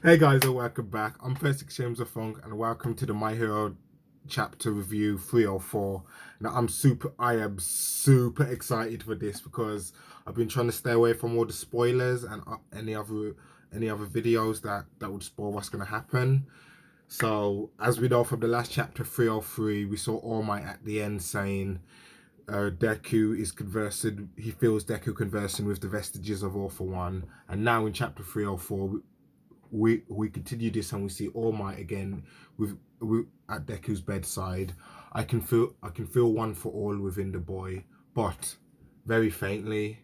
Hey guys, and welcome back. I'm Vestige and welcome to the My Hero chapter review 304. Now I am super excited for this because I've been trying to stay away from all the spoilers and any other videos that would spoil what's going to happen. So as we know from the last chapter 303, we saw All Might at the end saying Deku is conversing. He feels Deku conversing with the vestiges of All for One, and now in chapter 304 we continue this and we see All Might again with at Deku's bedside. I can feel one for all within the boy, but very faintly.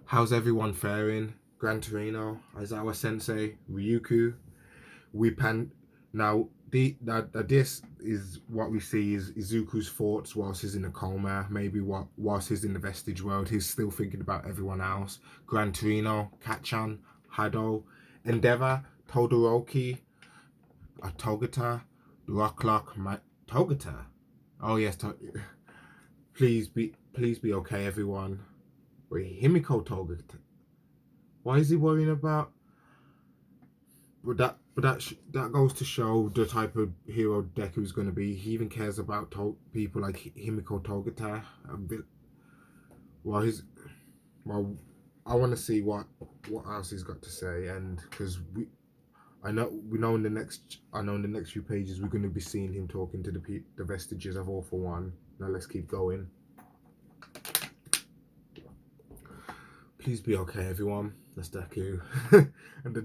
How's everyone faring? Gran Torino, Aizawa Sensei, Ryuku, we pan now. This is what we see is Izuku's thoughts whilst he's in a coma. Maybe whilst he's in the Vestige world, he's still thinking about everyone else. Gran Torino, Kachan, Hado, Endeavor, Todoroki, Togata, Rocklock, Togata. Oh yes, please be okay, everyone. Wait, Himiko Togata. Why is he worrying about? But that goes to show the type of hero Deku is going to be. He even cares about people like Himiko Togata. A bit. Well, he's well. I want to see what else he's got to say, and because we know in the next few pages we're going to be seeing him talking to the vestiges of All for One. Now let's keep going. Please be okay, everyone. That's Deku. And the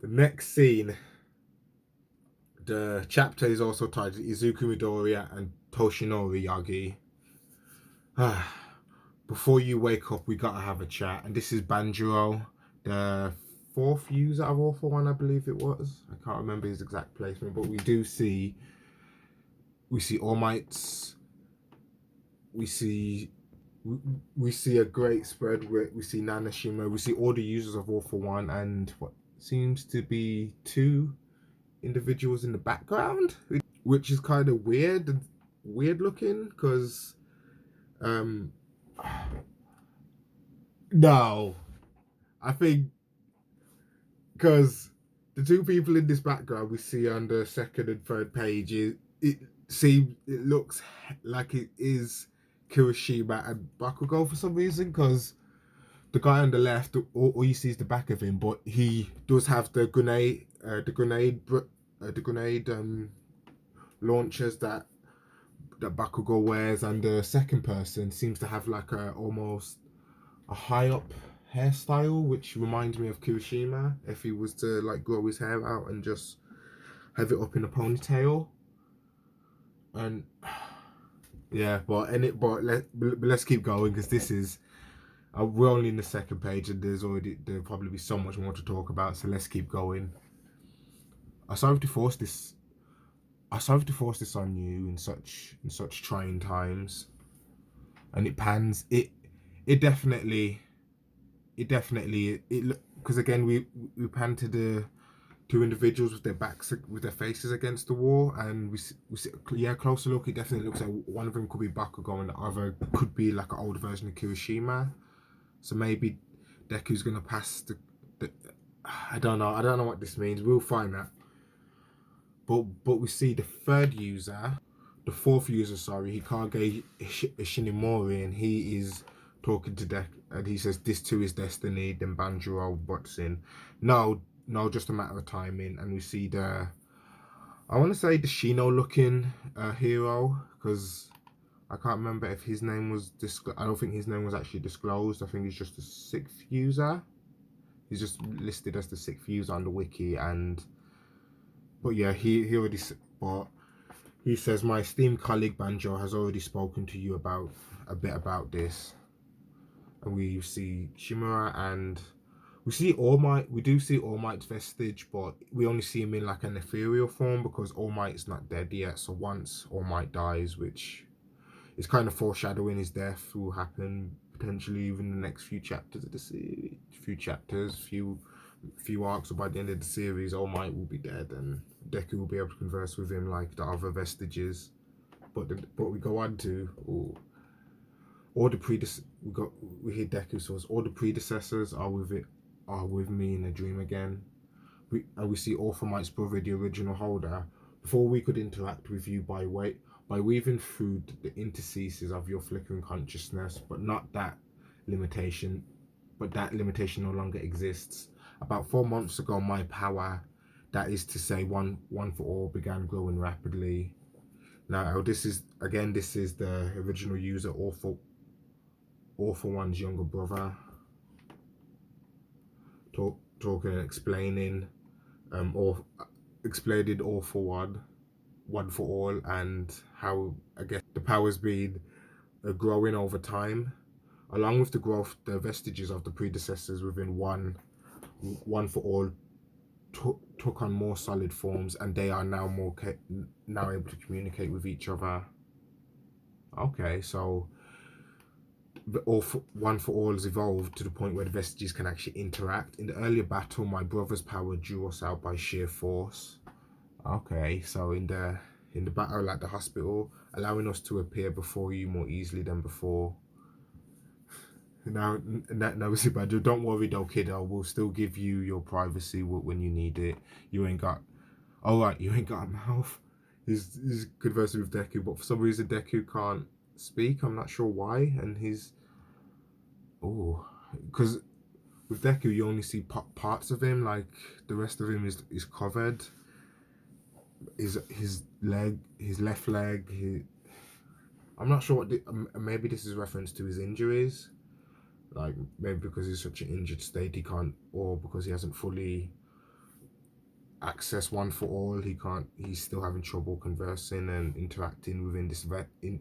next scene. The chapter is also titled Izuku Midoriya and Toshinori Yagi. Before you wake up, we gotta have a chat. And this is Banjuro, the fourth user of All for One, I believe it was. I can't remember his exact placement, but we see All Might's. We see a great spread where we see Nanashima, we see all the users of All for One, and what seems to be two individuals in the background, which is kind of weird looking because um no, I think because the two people in this background we see on the second and third pages, it looks like it is Kirishima and Bakugo for some reason, because the guy on the left, all you see is the back of him, but he does have the grenade launchers that Bakugo wears, and the second person seems to have like almost a high up hairstyle, which reminds me of Kirishima if he was to like grow his hair out and just have it up in a ponytail. And yeah, let's keep going because this is we're only in the second page and there'll probably be so much more to talk about. So let's keep going. I sorry to force this. I sorry to force this on you in such trying times. And it pans. It definitely because again we pan to the two individuals with their faces against the wall, and we see yeah, closer look, it definitely looks like one of them could be Bakugo and the other could be like an older version of Kirishima. So maybe Deku's gonna pass the I don't know what this means. We'll find out. But we see the fourth user, sorry, Hikage Ishinomori, and he is talking to Deku, and he says this too is destiny. Then Banjuro butts in. No, just a matter of timing, and we see I want to say the Shino looking hero, because I can't remember if his name was I don't think his name was actually disclosed. I think he's just the sixth user. He's just listed as the sixth user on the wiki, but yeah, he already. But he says my esteemed colleague Banjo has already spoken to you about a bit about this, and we see Shimura and we see All Might. We do see All Might's vestige, but we only see him in like an ethereal form because All Might's not dead yet. So once All Might dies, which is kind of foreshadowing his death, will happen potentially even in the next few chapters of the series, few arcs, or by the end of the series, All Might will be dead and Deku will be able to converse with him like the other vestiges. But we go on to all the we hear Deku says all the predecessors are with it. are with me in a dream again. We see All For Might's brother, the original holder. Before we could interact with you by weaving through the interstices of your flickering consciousness, but not that limitation. But that limitation no longer exists. About 4 months ago, my power, that is to say, one for all, began growing rapidly. Now, this is the original user, All For One's younger brother, talking and explaining, or explaining All For One for All, and how I guess the power's been growing over time. Along with the growth, the vestiges of the predecessors within One For All took on more solid forms, and they are now now able to communicate with each other. Okay, so One For All has evolved to the point where the vestiges can actually interact. In the earlier battle, my brother's power drew us out by sheer force. Okay, so in the battle at the hospital, allowing us to appear before you more easily than before. Now, Badger, don't worry though, kiddo. We'll still give you your privacy when you need it. You ain't got. All right, you ain't got a mouth. He's conversing with Deku, but for some reason Deku can't speak. I'm not sure why, and he's because with Deku you only see parts of him. Like the rest of him is covered. His left leg. I'm not sure maybe this is reference to his injuries. Like maybe because he's such an injured state he can't, or because he hasn't fully accessed One For All, he's still having trouble conversing and interacting within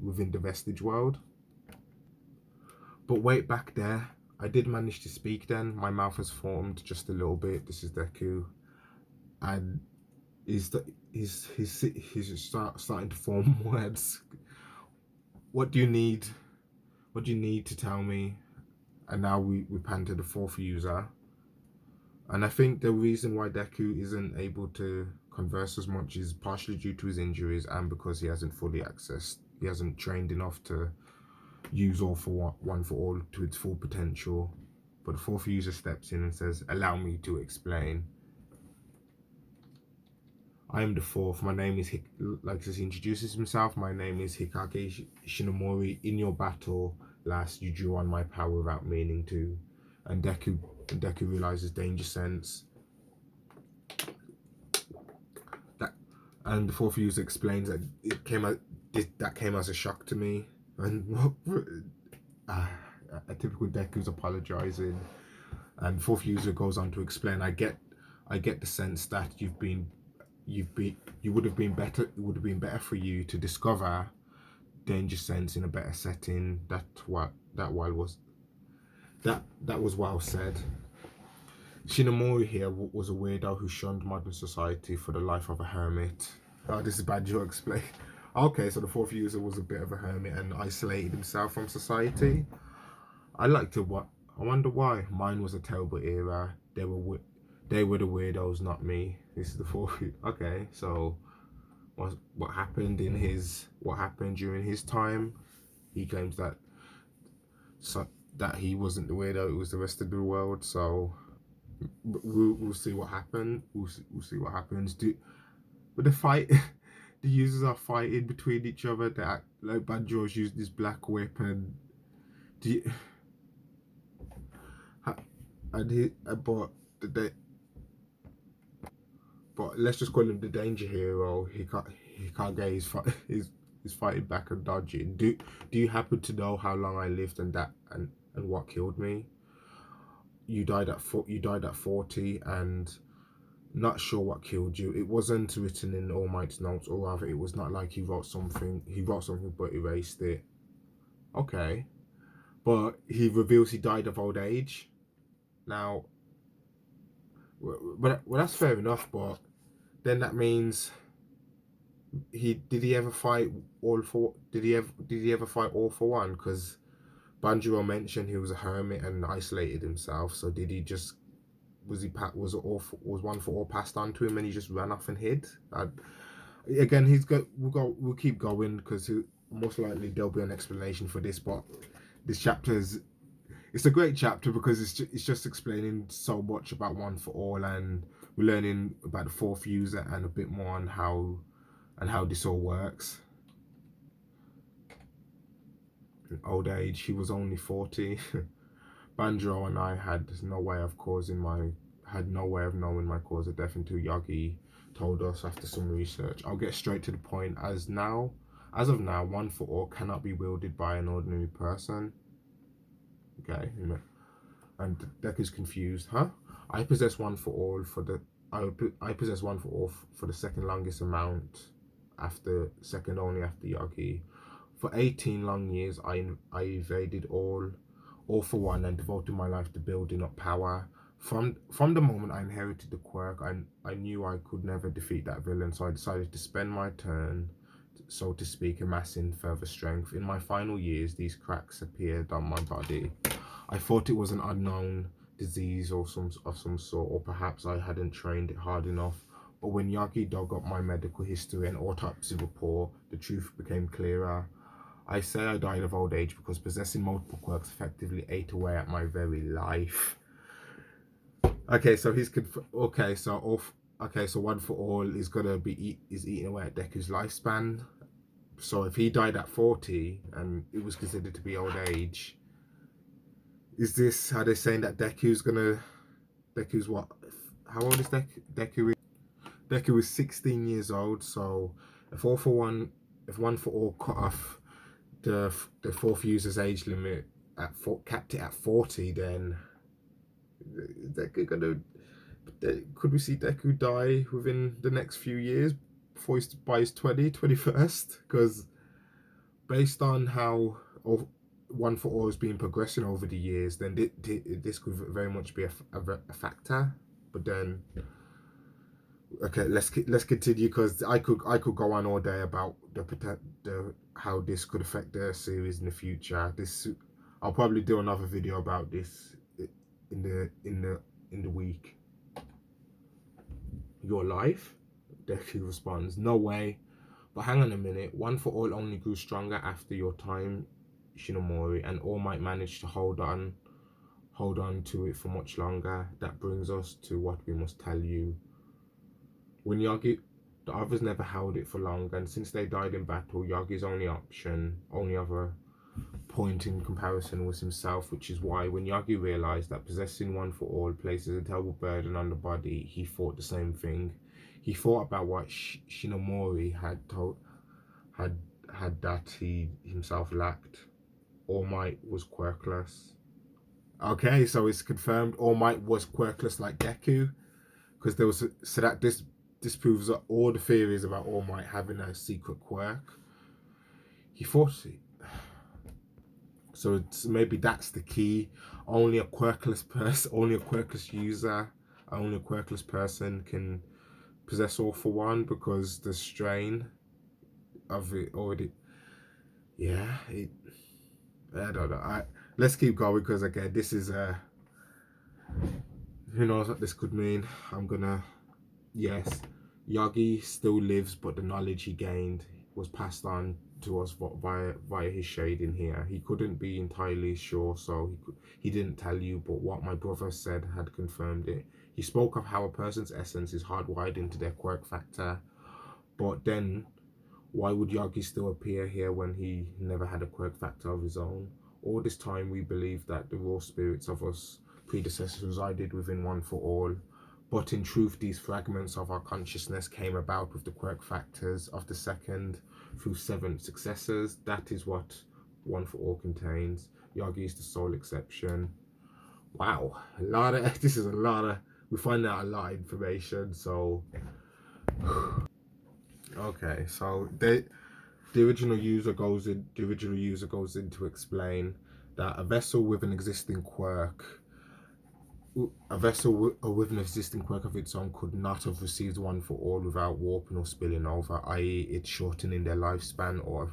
within the Vestige world. But wait, back there, I did manage to speak then. My mouth has formed just a little bit. This is Deku, and he's starting to form words. What do you need? What do you need to tell me? And now we pan to the fourth user. And I think the reason why Deku isn't able to converse as much is partially due to his injuries and because he hasn't trained enough to use One For All to its full potential. But the fourth user steps in and says, "Allow me to explain. I am the fourth. My name is like as he introduces himself. My name is Hikage Shinomori. In your battle last, you drew on my power without meaning to." And Deku realizes danger sense. And the fourth user explains that that came as a shock to me. And a typical Deku's apologizing. And fourth user goes on to explain, I get the sense that it would have been better for you to discover danger sense in a better setting. That was well said. Shinomori here was a weirdo who shunned modern society for the life of a hermit. Oh, this is bad joke explain. Okay, so the fourth user was a bit of a hermit and isolated himself from society. I wonder why. Mine was a terrible era. They were the weirdos, not me. This is the fourth. Okay, so what happened during his time? He claims that he wasn't the weirdo. It was the rest of the world. So we'll see what happened. We'll see what happens. But the fight, the users are fighting between each other. Like Banjo's used this black whip, and but let's just call him the danger hero. Hikage is fighting back and dodging. Do you happen to know how long I lived and what killed me? You died at 40, and not sure what killed you. It wasn't written in All Might's notes, or rather, it was not like he wrote something but erased it. Okay, but he reveals he died of old age. Now, well, that's fair enough, but then that means did he ever fight All For One? Because Banjiro mentioned he was a hermit and isolated himself. So did he just was One For All passed on to him and he just ran off and hid? Again, we'll keep going because most likely there'll be an explanation for this. But this chapter it's a great chapter because it's just explaining so much about One for All, and we're learning about the fourth user and a bit more on how this all works. In old age, he was only 40. Banjo and I had no way of knowing my cause of death until Yagi told us after some research. I'll get straight to the point. As of now, One for All cannot be wielded by an ordinary person. Okay, and Deku's confused, huh? I possess One for All for the I possess One for All for the second longest amount, second only after Yagi. For 18 long years, I evaded all for one, and devoted my life to building up power. From the moment I inherited the quirk, I knew I could never defeat that villain, so I decided to spend my turn, so to speak, amassing further strength. In my final years, these cracks appeared on my body. I thought it was an unknown disease of some sort, or perhaps I hadn't trained it hard enough. But when Yagi dug up my medical history and autopsy report, the truth became clearer. I say I died of old age because possessing multiple quirks effectively ate away at my very life. Okay, so so One for All is gonna be eating away at Deku's lifespan. So if he died at 40 and it was considered to be old age, is this how they're saying that Deku's what? How old is Deku? Deku is 16 years old. So if One for All cut off the fourth user's age limit capped it at 40, then could we see Deku die within the next few years before he's by his 21st? Because based on how One for All has been progressing over the years, then this could very much be a factor. But then, okay, let's continue, because I could go on all day about the how this could affect the series in the future. I'll probably do another video about this in the week. Your life? Deku responds, no way. But hang on a minute, One for All only grew stronger after your time, Shinomori, and All Might managed to hold on to it for much longer. That brings us to what we must tell you. When Yagi, the others never held it for long, and since they died in battle, Yagi's only other point in comparison was himself, which is why when Yagi realized that possessing One for All places a terrible burden on the body, he thought the same thing. He thought about what Shinomori had that he himself lacked. All Might was quirkless. Okay, so it's confirmed All Might was quirkless like Deku, because there was this disproves all the theories about All Might having a secret quirk. He thought it. So maybe that's the key. Only a quirkless user, only a quirkless person can possess All for One, because the strain of it already. Yeah, I don't know. Let's keep going, because again, this is who knows what this could mean. Yes, Yagi still lives, but the knowledge he gained was passed on to us via his shading here. He couldn't be entirely sure, so he didn't tell you, but what my brother said had confirmed it. He spoke of how a person's essence is hardwired into their quirk factor, but then why would Yagi still appear here when he never had a quirk factor of his own? All this time we believed that the raw spirits of us predecessors resided within One for All, but in truth these fragments of our consciousness came about with the quirk factors of the second through seventh successors. That is what One for All contains. Yagi is the sole exception. Wow, we find out a lot of information. So okay, so the original user goes in to explain that a vessel with an existing quirk with an existing quirk of its own could not have received One for All without warping or spilling over, i.e. it's shortening their lifespan or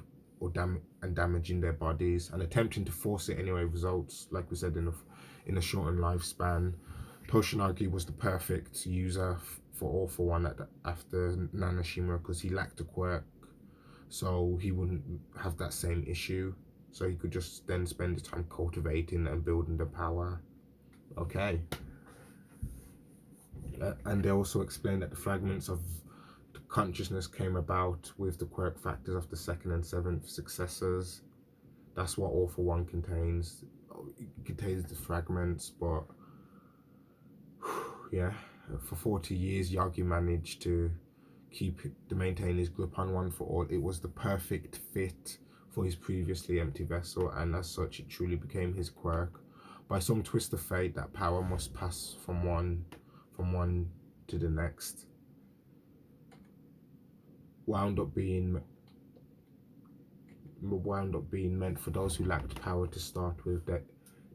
damaging their bodies, and attempting to force it anyway results, like we said, in a shortened lifespan. Toshinagi was the perfect user for All for One after Nanashima, because he lacked a quirk, so he wouldn't have that same issue. so he could just then spend his time cultivating and building the power. Okay. And they also explain that the fragments of consciousness came about with the quirk factors of the second and seventh successors. That's what All for One contains. It contains the fragments, but yeah, for 40 years Yagi managed to maintain his grip on One for All. It was the perfect fit for his previously empty vessel, and as such it truly became his quirk. By some twist of fate, that power must pass from one to the next. Wound up being meant for those who lacked power to start with, that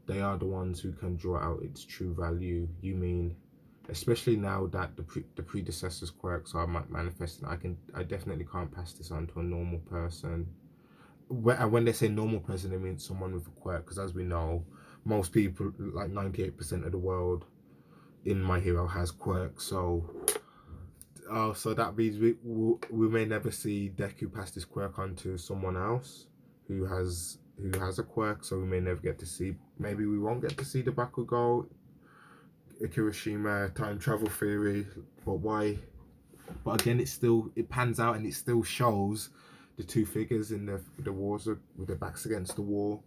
they are the ones who can draw out its true value. You mean, especially now that the predecessors' quirks are manifesting, I definitely can't pass this on to a normal person. When they say normal person, they mean someone with a quirk, because as we know, most people, like 98% of the world in My Hero, has quirks. So so that means we may never see Deku pass this quirk on to someone else who has a quirk. So we may never get to see. Maybe we won't get to see the Bakugo Kirishima time travel theory. But why? But again, it pans out and it still shows the two figures in the wars with their backs against the wall.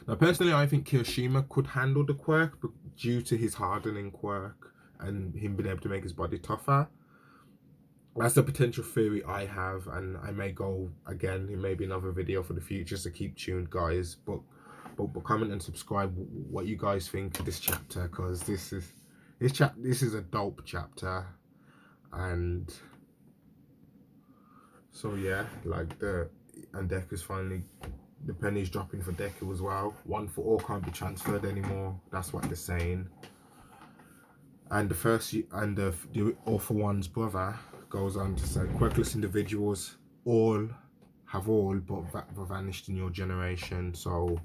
Now, personally, I think Kirishima could handle the quirk, but due to his hardening quirk and him being able to make his body tougher. That's a potential theory I have, and I may go again. It may be another video for the future, so keep tuned, guys. But comment and subscribe what you guys think of this chapter, because this is a dope chapter. And so yeah, like Deku's finally, the penny's dropping for Deku as well. One for All can't be transferred anymore. That's what they're saying. And the All for One's brother goes on to say, quirkless individuals have all but vanished in your generation. So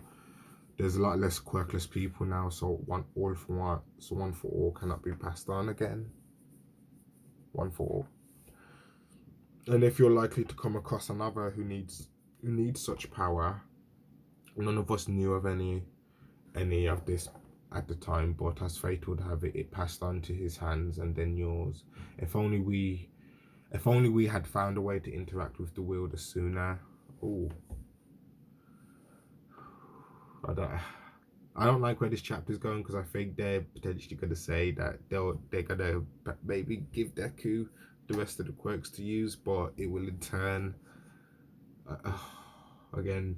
there's a lot less quirkless people now. So one for all cannot be passed on again. One for all. And if you're likely to come across another who needs such power, none of us knew of any of this at the time, but as fate would have it, it passed on to his hands and then yours. If only we had found a way to interact with the wielder sooner. Oh, I don't like where this chapter's going, because I think they're potentially going to say that they're going to maybe give Deku the rest of the quirks to use, but it will in turn again,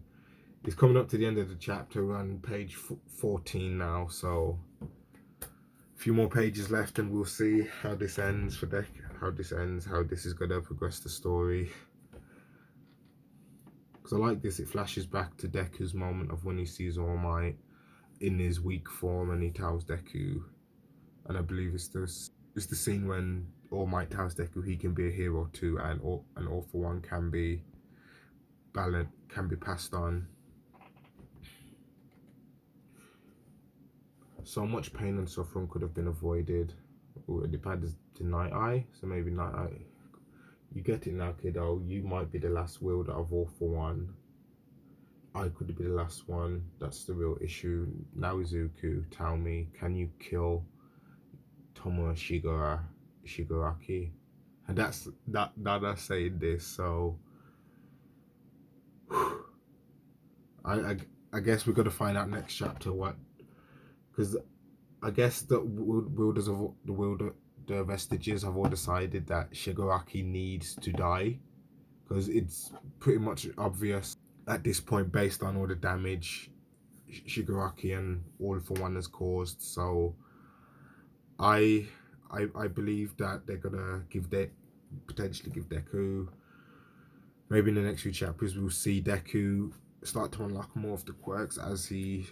it's coming up to the end of the chapter. We're on page 14 now, so a few more pages left, and we'll see how this ends for Deku. How this is going to progress the story. Because I like this, it flashes back to Deku's moment of when he sees All Might in his weak form, and he tells Deku, and I believe it's the scene when All Might tells Deku he can be a hero too, and All for One can be passed on. So much pain and suffering could have been avoided. Ooh, it depends to Night Eye, so maybe Night Eye. You get it now, kiddo. You might be the last wielder of All for One. I could be the last one. That's the real issue. Now, Izuku, tell me, can you kill Tomoe Shigaraki? And that's saying this, so I guess we're gonna find out next chapter what, because I guess the Vestiges have all decided that Shigaraki needs to die, because it's pretty much obvious at this point based on all the damage Shigaraki and All for One has caused. So I believe that they're gonna potentially give Deku, maybe in the next few chapters we'll see Deku start to unlock more of the quirks as he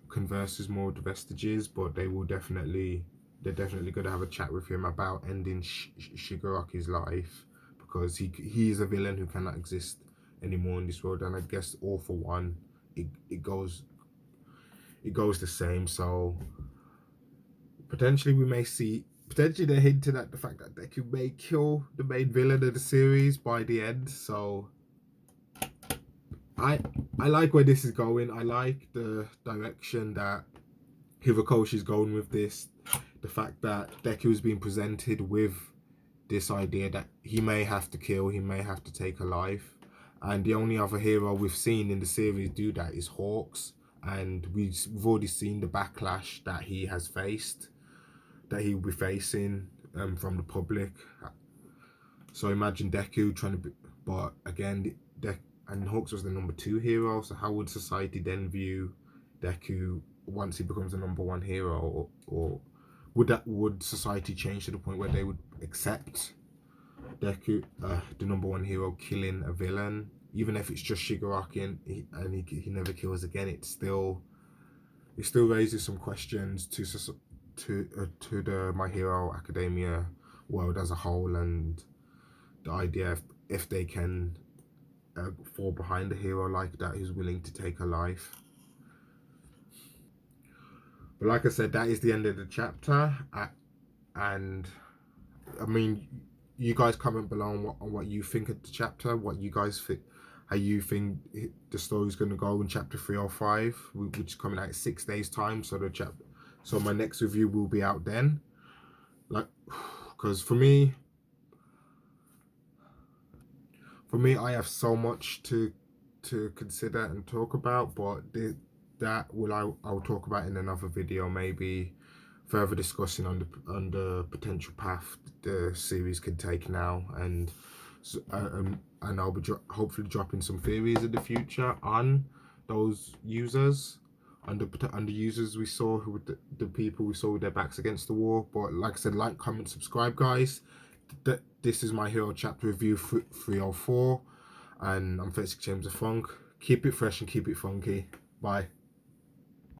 converses more with the Vestiges, but they're definitely going to have a chat with him about ending Shigaraki's life, because he is a villain who cannot exist anymore in this world. And I guess All for One, it goes the same. So potentially they're hinting at the fact that Deku may kill the main villain of the series by the end. So I I like where this is going. I like the direction that Hirokoshi is going with this. The fact that Deku is being presented with this idea that he may have to kill, he may have to take a life. And the only other hero we've seen in the series do that is Hawks. And we've already seen the backlash that he has faced, that he will be facing from the public. So imagine Deku trying to be, but again, and Hawks was the number 2 hero. So how would society then view Deku once he becomes the number 1 hero, or would society change to the point where they would accept Deku, the number 1 hero, killing a villain, even if it's just Shigaraki and he never kills again? It still raises some questions to the My Hero Academia world as a whole, and the idea if they can fall behind a hero like that who's willing to take a life. But like I said, that is the end of the chapter. And I mean, you guys comment below on what you think of the chapter, what you guys think, how you think the story's going to go in chapter 3 or 5, which is coming out in 6 days time. So my next review will be out then. Like, because for me, I have so much to consider and talk about, but I'll talk about in another video, maybe further discussing on the potential path the series can take now, and I'll be hopefully dropping some theories in the future on those users, on the users we saw, who the people we saw with their backs against the wall. But like I said, like, comment, subscribe, guys. This is My Hero chapter review 304, and I'm Vestige James of Funk. Keep it fresh and keep it funky. Bye.